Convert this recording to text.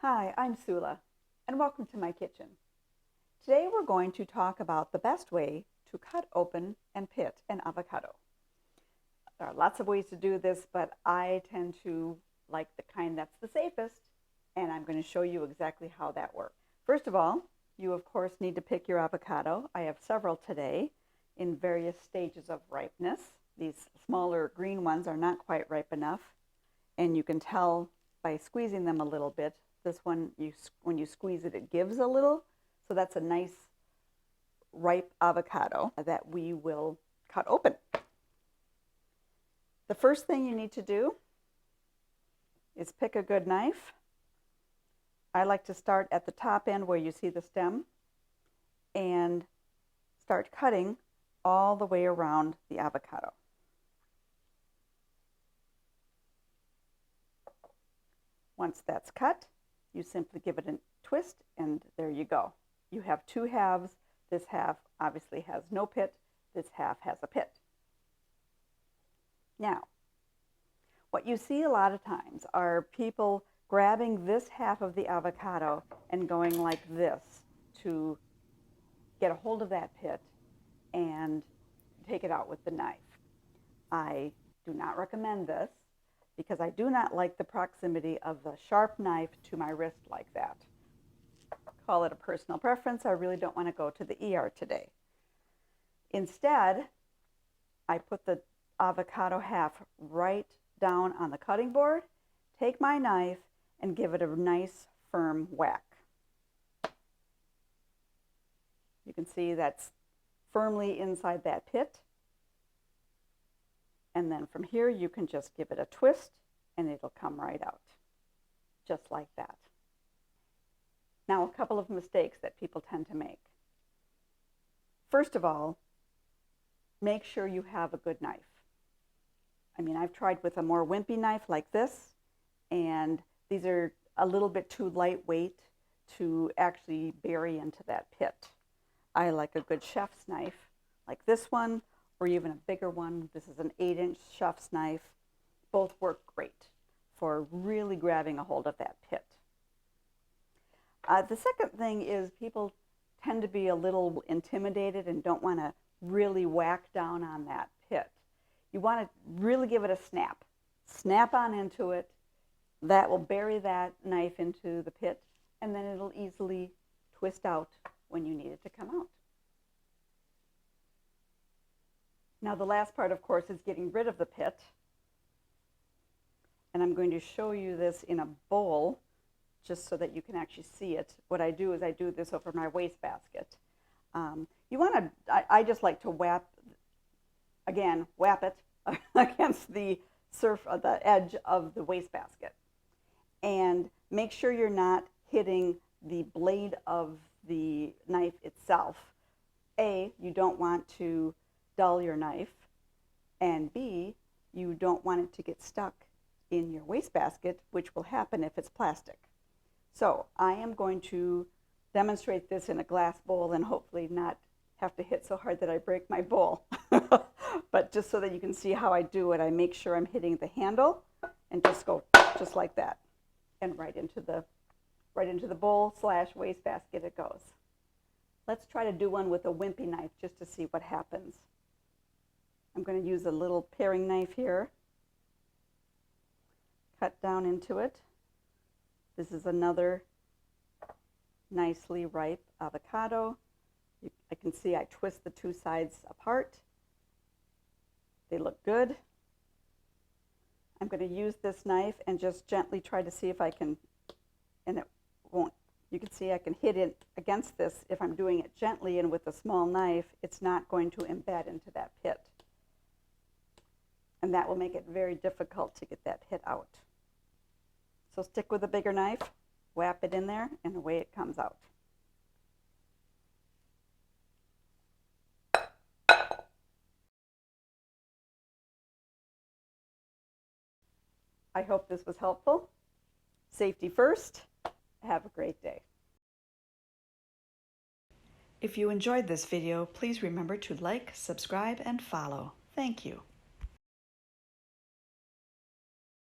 Hi, I'm Sula, and welcome to my kitchen. Today we're going to talk about the best way to cut open and pit an avocado. There are lots of ways to do this, but I tend to like the kind that's the safest, and I'm going to show you exactly how that works. First of all, you of course need to pick your avocado. I have several today in various stages of ripeness. These smaller green ones are not quite ripe enough, and you can tell by squeezing them a little bit. This one, when you squeeze it, it gives a little. So that's a nice ripe avocado that we will cut open. The first thing you need to do is pick a good knife. I like to start at the top end where you see the stem and start cutting all the way around the avocado. Once that's cut, you simply give it a twist, and there you go. You have two halves. This half obviously has no pit. This half has a pit. Now, what you see a lot of times are people grabbing this half of the avocado and going like this to get a hold of that pit and take it out with the knife. I do not recommend this, because I do not like the proximity of the sharp knife to my wrist like that. Call it a personal preference. I really don't want to go to the ER today. Instead, I put the avocado half right down on the cutting board, take my knife, and give it a nice firm whack. You can see that's firmly inside that pit. And then from here, you can just give it a twist and it'll come right out, just like that. Now, a couple of mistakes that people tend to make. First of all, make sure you have a good knife. I mean, I've tried with a more wimpy knife like this, and these are a little bit too lightweight to actually bury into that pit. I like a good chef's knife like this one, or even a bigger one. This is an 8-inch chef's knife. Both work great for really grabbing a hold of that pit. The second thing is people tend to be a little intimidated and don't want to really whack down on that pit. You want to really give it a snap. Snap on into it. That will bury that knife into the pit, and then it'll easily twist out when you need it to come out. Now, the last part, of course, is getting rid of the pit. And I'm going to show you this in a bowl just so that you can actually see it. What I do is I do this over my wastebasket. I just like to whap it against the edge of the wastebasket. And make sure you're not hitting the blade of the knife itself. A, you don't want to dull your knife, and B, you don't want it to get stuck in your wastebasket, which will happen if it's plastic. So I am going to demonstrate this in a glass bowl and hopefully not have to hit so hard that I break my bowl. But just so that you can see how I do it, I make sure I'm hitting the handle and just go just like that, and right into the bowl / wastebasket it goes. Let's try to do one with a wimpy knife just to see what happens. I'm going to use a little paring knife here. Cut down into it. This is another nicely ripe avocado. I can see I twist the two sides apart. They look good. I'm going to use this knife and just gently try to see if I can, and it won't. You can see I can hit it against this. If I'm doing it gently and with a small knife, it's not going to embed into that pit. And that will make it very difficult to get that pit out. So stick with a bigger knife, whap it in there, and away it comes out. I hope this was helpful. Safety first. Have a great day. If you enjoyed this video, please remember to like, subscribe, and follow. Thank you.